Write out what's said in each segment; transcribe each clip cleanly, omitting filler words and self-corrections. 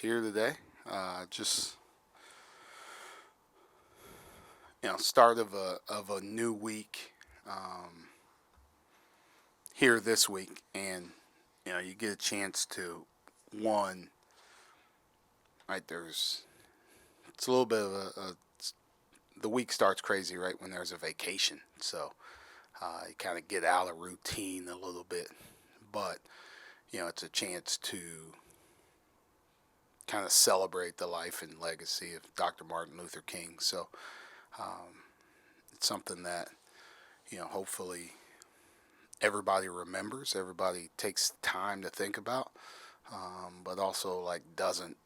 here today. Just start of a new week here this week, and you get a chance to one. Right it's a little bit of the week starts crazy right when there's a vacation, so you kind of get out of routine a little bit, but it's a chance to kind of celebrate the life and legacy of Dr. Martin Luther King. So it's something that hopefully everybody remembers, everybody takes time to think about, but also doesn't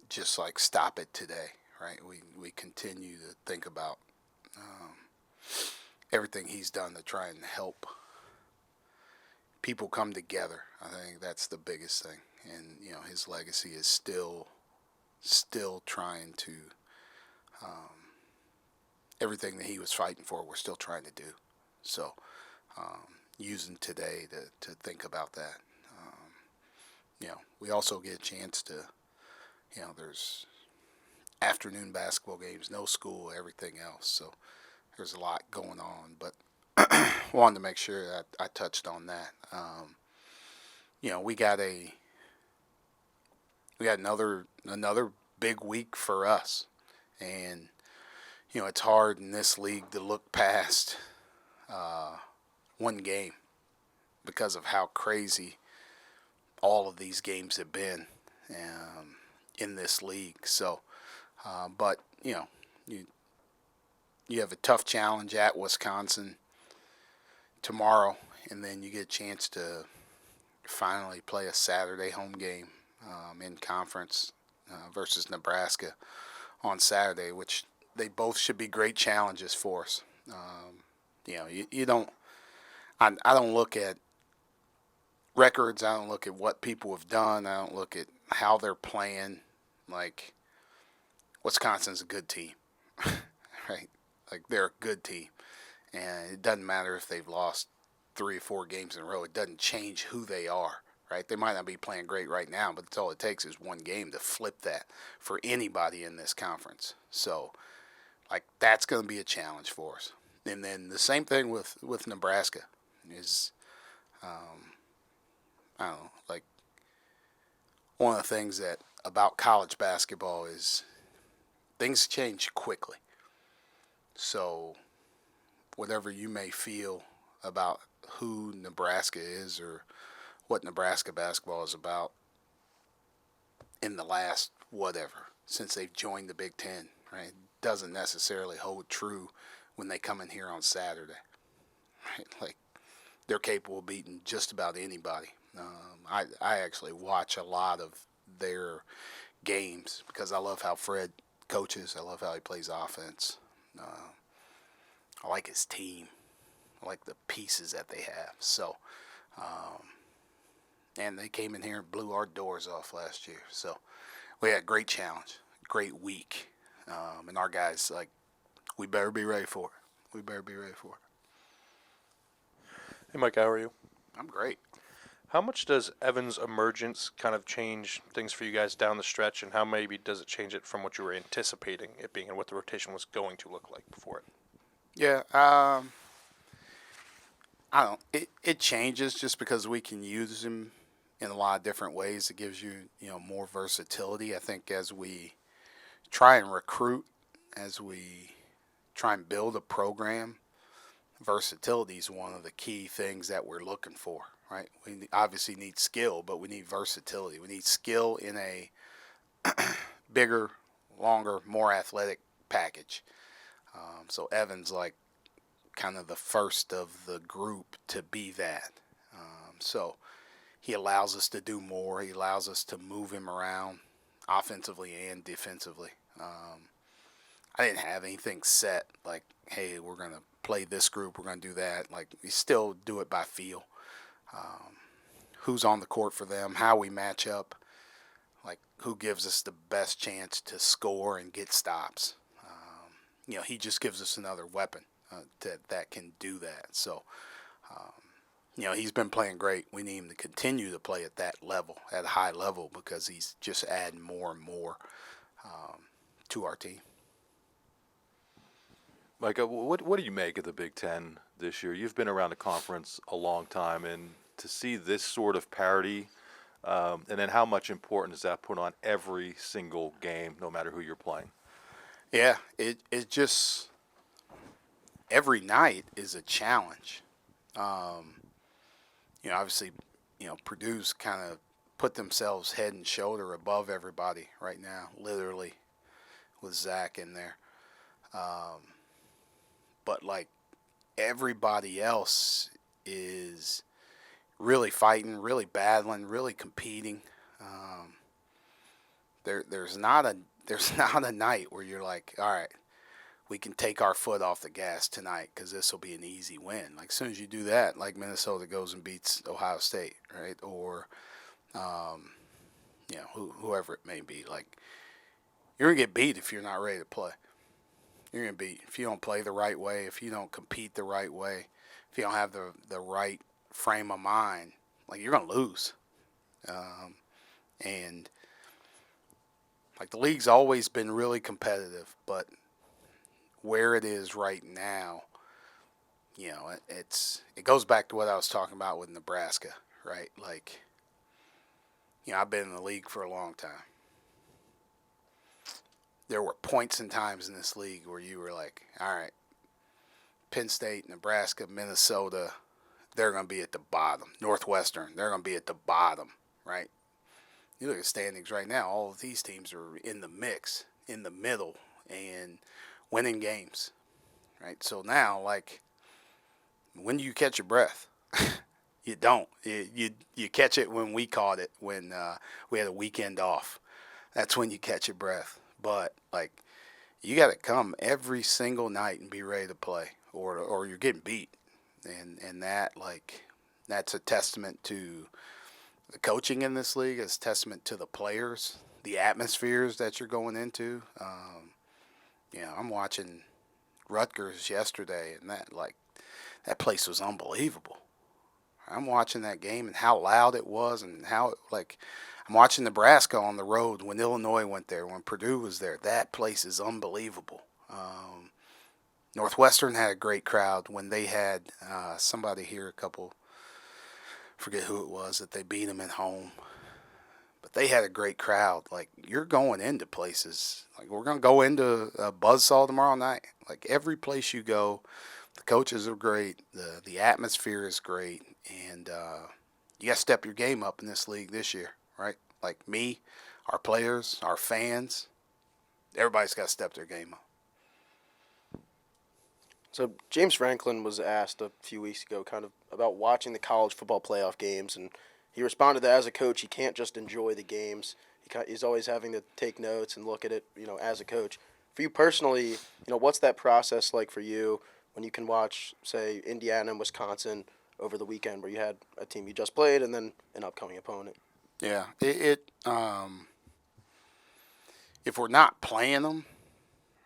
just stop it today, right? We continue to think about everything he's done to try and help people come together. I think that's the biggest thing, and his legacy is still trying to everything that he was fighting for. We're still trying to do so. Using today to think about that. We also get a chance to, there's afternoon basketball games, no school, everything else. So there's a lot going on, but wanted to make sure that I touched on that. We got another big week for us, and it's hard in this league to look past one game because of how crazy all of these games have been in this league. So, but you have a tough challenge at Wisconsin tomorrow, and then you get a chance to finally play a Saturday home game in conference versus Nebraska on Saturday, which they both should be great challenges for us. You don't. I don't look at records. I don't look at what people have done. I don't look at how they're playing. Wisconsin's a good team, right? They're a good team, and it doesn't matter if they've lost 3 or 4 games in a row. It doesn't change who they are, right? They might not be playing great right now, but that's all it takes is one game to flip that for anybody in this conference. So, that's going to be a challenge for us. And then the same thing with Nebraska is, I don't know, one of the things that about college basketball is things change quickly. So whatever you may feel about who Nebraska is or what Nebraska basketball is about in the last since they've joined the Big Ten, right, doesn't necessarily hold true when they come in here on Saturday. Right? They're capable of beating just about anybody. I actually watch a lot of their games because I love how Fred coaches. I love how he plays offense. I like his team. I like the pieces that they have. So, and they came in here and blew our doors off last year. So we had a great challenge, great week. And our guys, we better be ready for it. We better be ready for it. Hey, Mike, how are you? I'm great. How much does Evan's emergence kind of change things for you guys down the stretch, and how maybe does it change it from what you were anticipating it being and what the rotation was going to look like before it? Yeah, I don't. It changes just because we can use him in a lot of different ways. It gives you more versatility. I think as we try and recruit, as we try and build a program, versatility is one of the key things that we're looking for, right? We obviously need skill, but we need versatility. We need skill in a bigger, longer, more athletic package. So Evan's kind of the first of the group to be that. So he allows us to do more. He allows us to move him around offensively and defensively. I didn't have anything set hey, we're going to play this group, we're going to do that. We still do it by feel. Who's on the court for them, how we match up, who gives us the best chance to score and get stops. He just gives us another weapon that can do that. So he's been playing great. We need him to continue to play at that level, at a high level, because he's just adding more and more to our team. Micah, what do you make of the Big Ten this year? You've been around the conference a long time, and to see this sort of parity, and then how much importance does that put on every single game, no matter who you're playing? Yeah, it just every night is a challenge. Obviously, Purdue's kind of put themselves head and shoulder above everybody right now, literally, with Zach in there. But like everybody else is really fighting, really battling, really competing. There's not a night where you're like, all right, we can take our foot off the gas tonight because this will be an easy win. Like as soon as you do that, like Minnesota goes and beats Ohio State, right? Or whoever it may be. Like you're gonna get beat if you're not ready to play. You're gonna beat if you don't play the right way, if you don't compete the right way, if you don't have the right frame of mind. Like you're gonna lose. And like the league's always been really competitive, but where it is right now, it goes back to what I was talking about with Nebraska, right? Like, I've been in the league for a long time. There were points and times in this league where you were like, all right, Penn State, Nebraska, Minnesota, they're going to be at the bottom. Northwestern, they're going to be at the bottom, right? You look at standings right now, all of these teams are in the mix, in the middle, and winning games, right? So now, like, when do you catch your breath? You don't. You catch it when we caught it, when we had a weekend off. That's when you catch your breath. But, like, you got to come every single night and be ready to play, or you're getting beat. And that, like, that's a testament to the coaching in this league. It's a testament to the players, the atmospheres that you're going into. I'm watching Rutgers yesterday, and that place was unbelievable. I'm watching that game and how loud it was, and how I'm watching Nebraska on the road when Illinois went there, when Purdue was there. That place is unbelievable. Northwestern had a great crowd when they had somebody here, forget who it was, that they beat them at home. But they had a great crowd. Like, you're going into places. Like, we're going to go into Buzzsaw tomorrow night. Like, every place you go, the coaches are great. The atmosphere is great. And you got to step your game up in this league this year, right? Like me, our players, our fans, everybody's got to step their game up. So James Franklin was asked a few weeks ago kind of about watching the college football playoff games, and he responded that as a coach, he can't just enjoy the games. He's always having to take notes and look at it, as a coach. For you personally, what's that process like for you when you can watch, say, Indiana and Wisconsin over the weekend where you had a team you just played and then an upcoming opponent? Yeah, if we're not playing them,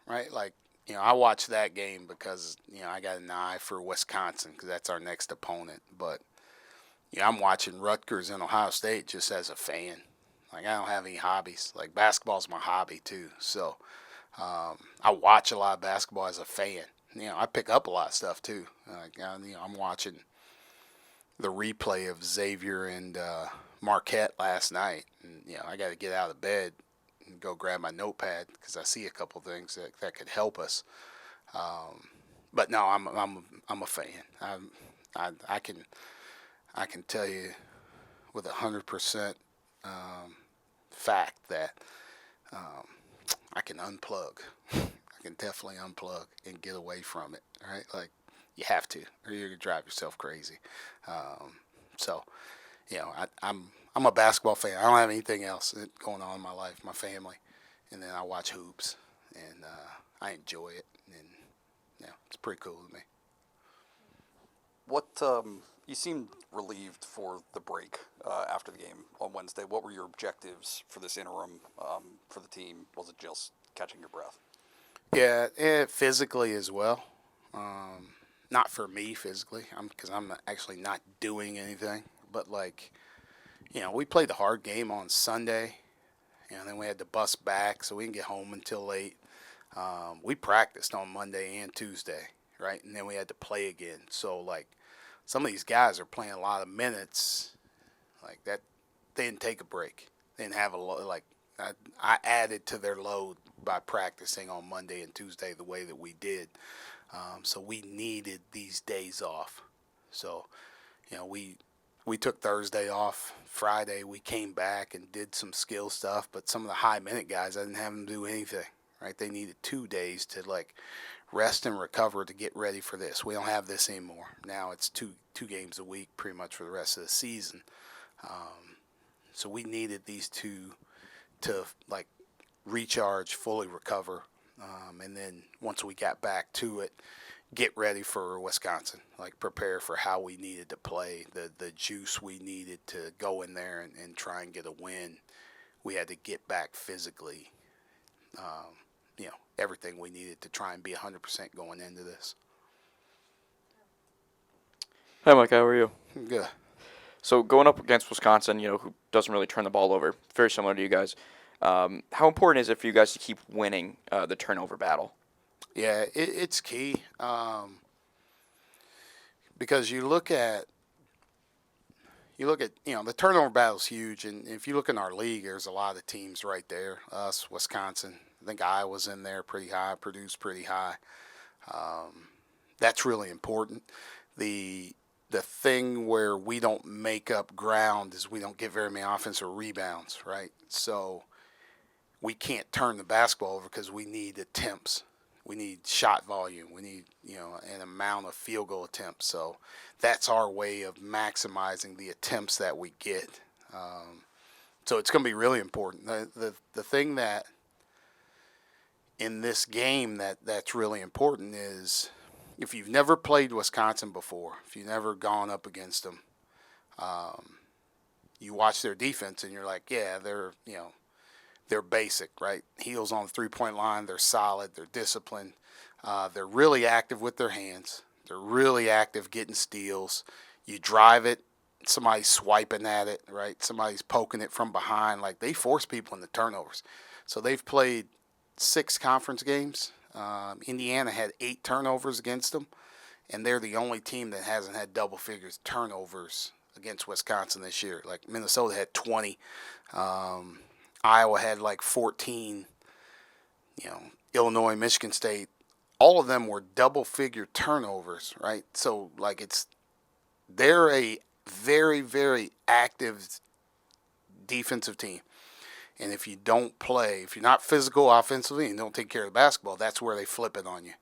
right, like, I watched that game because, I got an eye for Wisconsin because that's our next opponent. But, I'm watching Rutgers and Ohio State just as a fan. Like, I don't have any hobbies. Like, basketball's my hobby, too. So, I watch a lot of basketball as a fan. I pick up a lot of stuff, too. I'm watching the replay of Xavier and Marquette last night. And, I got to get out of bed and go grab my notepad because I see a couple things that could help us. But no, I'm a fan. I can tell you with 100% fact that I can unplug. I can definitely unplug and get away from it. Right? Like you have to, or you're gonna drive yourself crazy. So, I'm a basketball fan. I don't have anything else going on in my life, my family, and then I watch hoops, and I enjoy it, and it's pretty cool to me. What you seemed relieved for the break after the game on Wednesday. What were your objectives for this interim for the team? Was it just catching your breath? Yeah, physically as well. not for me physically, because I'm actually not doing anything. But like, we played the hard game on Sunday, and then we had to bus back, so we didn't get home until late. We practiced on Monday and Tuesday, right? And then we had to play again. So like, some of these guys are playing a lot of minutes, like that. They didn't take a break. They didn't have I added to their load by practicing on Monday and Tuesday the way that we did. So we needed these days off. So, we took Thursday off. Friday we came back and did some skill stuff, but some of the high minute guys, I didn't have them do anything, right? They needed 2 days to like rest and recover to get ready for this. We don't have this anymore. Now it's two games a week pretty much for the rest of the season. So we needed these two to like recharge, fully recover, and then once we got back to it, get ready for Wisconsin, like prepare for how we needed to play, the juice we needed to go in there and try and get a win. We had to get back physically, everything we needed to try and be 100% going into this. Hi, Mike. How are you? Good. So going up against Wisconsin, who doesn't really turn the ball over, very similar to you guys. How important is it for you guys to keep winning the turnover battle? Yeah, it's key, because you look at the turnover battle's huge, and if you look in our league, there's a lot of teams right there. Us, Wisconsin, I think Iowa's in there pretty high, Purdue's pretty high. That's really important. The thing where we don't make up ground is we don't get very many offensive rebounds, right? So we can't turn the basketball over because we need attempts. We need shot volume. We need, an amount of field goal attempts. So that's our way of maximizing the attempts that we get. So it's going to be really important. The thing that in this game that's really important is if you've never played Wisconsin before, if you've never gone up against them, you watch their defense and you're like, yeah, they're basic, right? Heels on the three-point line. They're solid. They're disciplined. They're really active with their hands. They're really active getting steals. You drive it, somebody's swiping at it, right? Somebody's poking it from behind. Like, they force people into turnovers. So they've played 6 conference games. Indiana had 8 turnovers against them, and they're the only team that hasn't had double figures turnovers against Wisconsin this year. Like, Minnesota had 20. Iowa had like 14, Illinois, Michigan State, all of them were double-figure turnovers, right? So, like, they're a very, very active defensive team. And if you don't play, if you're not physical offensively and don't take care of the basketball, that's where they flip it on you.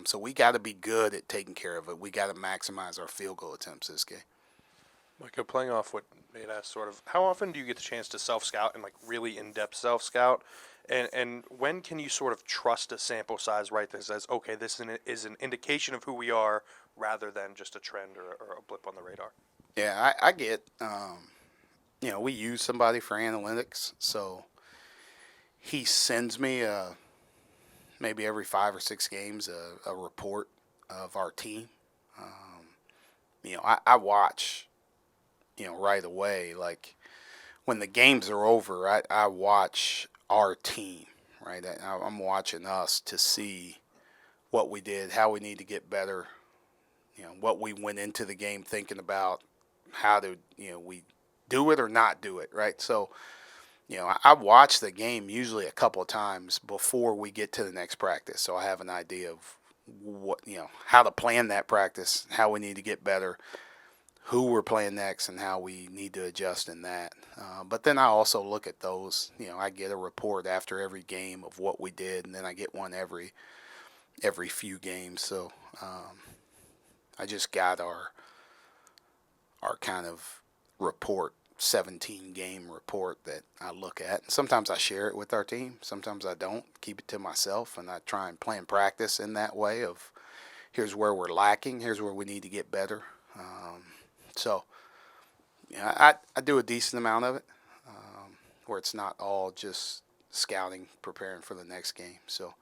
So we got to be good at taking care of it. We got to maximize our field goal attempts this game. Micah, playing off what Nate asked, sort of, how often do you get the chance to self-scout and, like, really in-depth self-scout? And when can you sort of trust a sample size, right, that says, okay, this is an indication of who we are rather than just a trend or a blip on the radar? Yeah, I get, we use somebody for analytics, so he sends me maybe every 5 or 6 games a report of our team. I watch, right away. Like, when the games are over, I watch our team, right? I'm watching us to see what we did, how we need to get better, what we went into the game thinking about, how to, we do it or not do it, right? So, I watch the game usually a couple of times before we get to the next practice, so I have an idea of what, how to plan that practice, how we need to get better, who we're playing next, and how we need to adjust in that. But then I also look at those. I get a report after every game of what we did, and then I get one every few games. So I just got our kind of report, 17-game report that I look at. And sometimes I share it with our team. Sometimes I don't. Keep it to myself, and I try and plan practice in that way of here's where we're lacking, here's where we need to get better. So, I do a decent amount of it, where it's not all just scouting, preparing for the next game. So,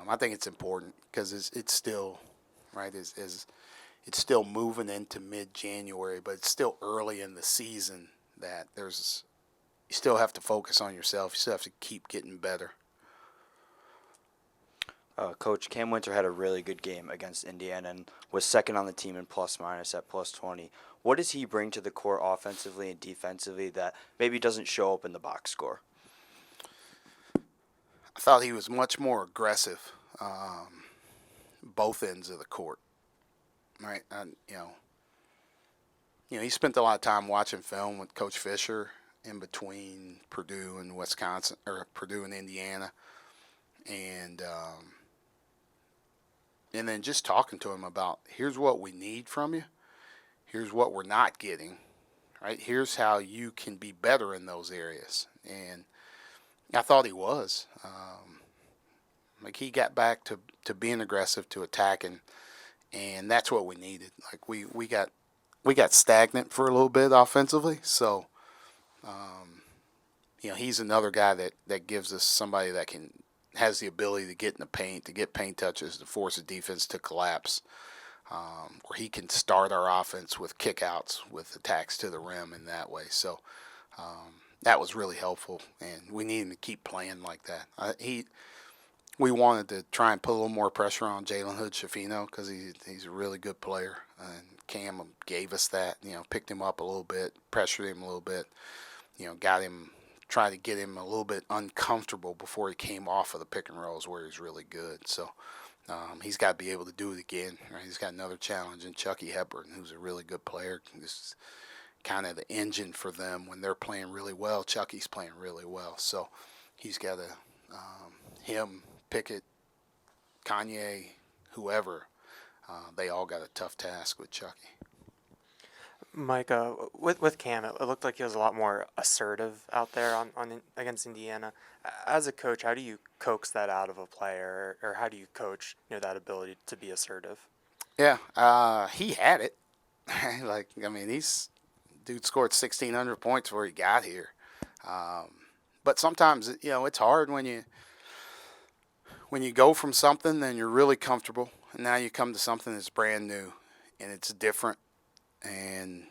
I think it's important because it's still right? Is it's still moving into mid-January, but it's still early in the season. That you still have to focus on yourself. You still have to keep getting better. Coach, Cam Winter had a really good game against Indiana and was second on the team in plus minus at plus 20. What does he bring to the court offensively and defensively that maybe doesn't show up in the box score? I thought he was much more aggressive, both ends of the court. Right, and he spent a lot of time watching film with Coach Fisher in between Purdue and Wisconsin, or Purdue and Indiana, and then just talking to him about, here's what we need from you, here's what we're not getting, right? Here's how you can be better in those areas, and I thought he was. He got back to being aggressive, to attacking. And that's what we needed. Like we got stagnant for a little bit offensively. So, he's another guy that gives us somebody that has the ability to get in the paint, to get paint touches, to force a defense to collapse, where he can start our offense with kickouts, with attacks to the rim in that way. So that was really helpful, and we need him to keep playing like that. We wanted to try and put a little more pressure on Jalen Hood-Schifino because he's a really good player. And Cam gave us that, picked him up a little bit, pressured him a little bit, tried to get him a little bit uncomfortable before he came off of the pick and rolls where he's really good. So he's got to be able to do it again. Right? He's got another challenge in Chucky Hepburn, who's a really good player. This is kind of the engine for them when they're playing really well. Chucky's playing really well. So he's got to him, Pickett, Kanye, whoever, they all got a tough task with Chucky. Micah, with Cam, it looked like he was a lot more assertive out there on against Indiana. As a coach, how do you coax that out of a player, or how do you coach that ability to be assertive? Yeah, he had it. Dude scored 1,600 points before he got here. But sometimes it's hard when you go from something and you're really comfortable, and now you come to something that's brand new and it's different, and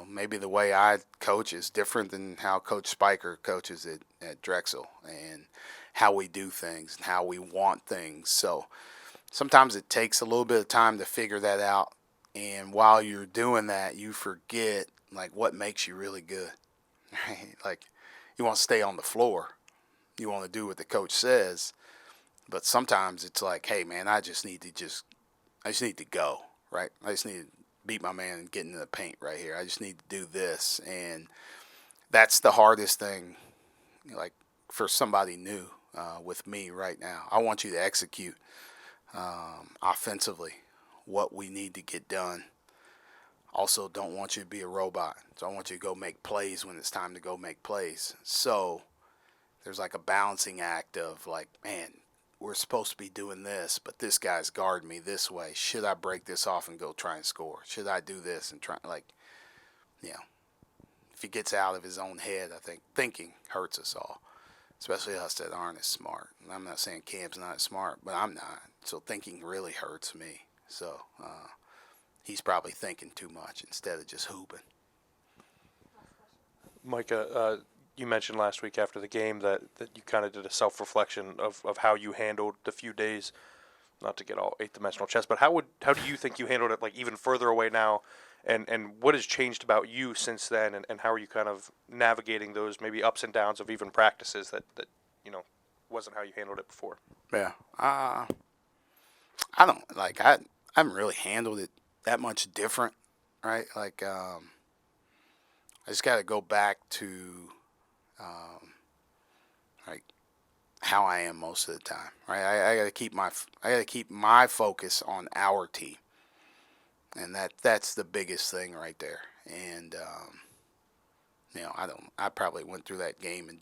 maybe the way I coach is different than how Coach Spiker coaches at Drexel, and how we do things and how we want things. So sometimes it takes a little bit of time to figure that out, and while you're doing that, you forget what makes you really good. Right? You want to stay on the floor, you want to do what the coach says. But sometimes it's like, hey, man, I just need to go, right? I just need to beat my man and get into the paint right here. I just need to do this. And that's the hardest thing, for somebody new with me right now. I want you to execute offensively what we need to get done. Also, don't want you to be a robot. So I want you to go make plays when it's time to go make plays. So there's a balancing act of man, we're supposed to be doing this, but this guy's guarding me this way. Should I break this off and go try and score? Should I do this and try, if he gets out of his own head, I think thinking hurts us all, especially us that aren't as smart. And I'm not saying Cam's not as smart, but I'm not. So thinking really hurts me. So he's probably thinking too much instead of just hooping. Micah, you mentioned last week after the game that you kind of did a self-reflection of how you handled the few days, not to get all eighth-dimensional chess, but how do you think you handled it even further away now, and what has changed about you since then, and how are you kind of navigating those maybe ups and downs of even practices that wasn't how you handled it before? Yeah. I don't, I haven't really handled it that much different, right? I just got to go back to how I am most of the time, right? I got to keep my focus on our team, and that's the biggest thing right there. And I probably went through that game and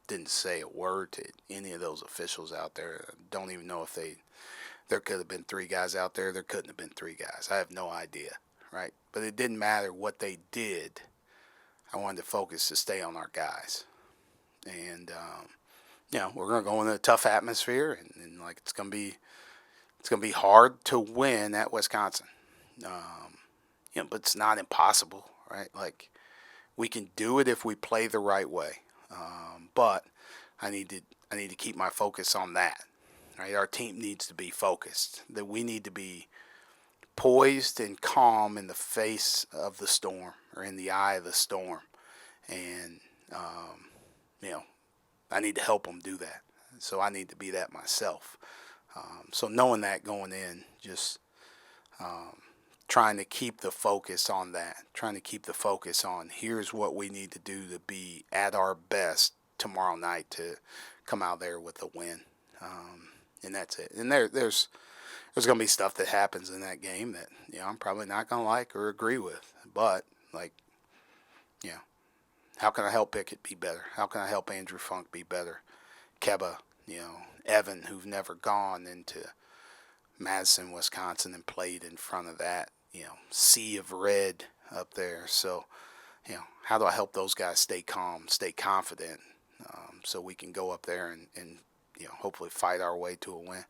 didn't say a word to any of those officials out there. Don't even know if there could have been 3 guys out there. There couldn't have been 3 guys. I have no idea, right? But it didn't matter what they did. I wanted to focus to stay on our guys. And, we're going to go in a tough atmosphere, and it's going to be It's going to be hard to win at Wisconsin. But it's not impossible, right? Like, we can do it if we play the right way. But I need to keep my focus on that. Right? Our team needs to be focused. That we need to be poised and calm in the face of the storm, or in the eye of the storm. And I need to help them do that. So I need to be that myself. So knowing that going in, just trying to keep the focus on that, trying to keep the focus on here's what we need to do to be at our best tomorrow night to come out there with a win. And that's it. And there's going to be stuff that happens in that game that I'm probably not going to like or agree with. But, how can I help Pickett be better? How can I help Andrew Funk be better? Keba, Evan, who've never gone into Madison, Wisconsin, and played in front of that, sea of red up there. So, how do I help those guys stay calm, stay confident, so we can go up there and hopefully fight our way to a win?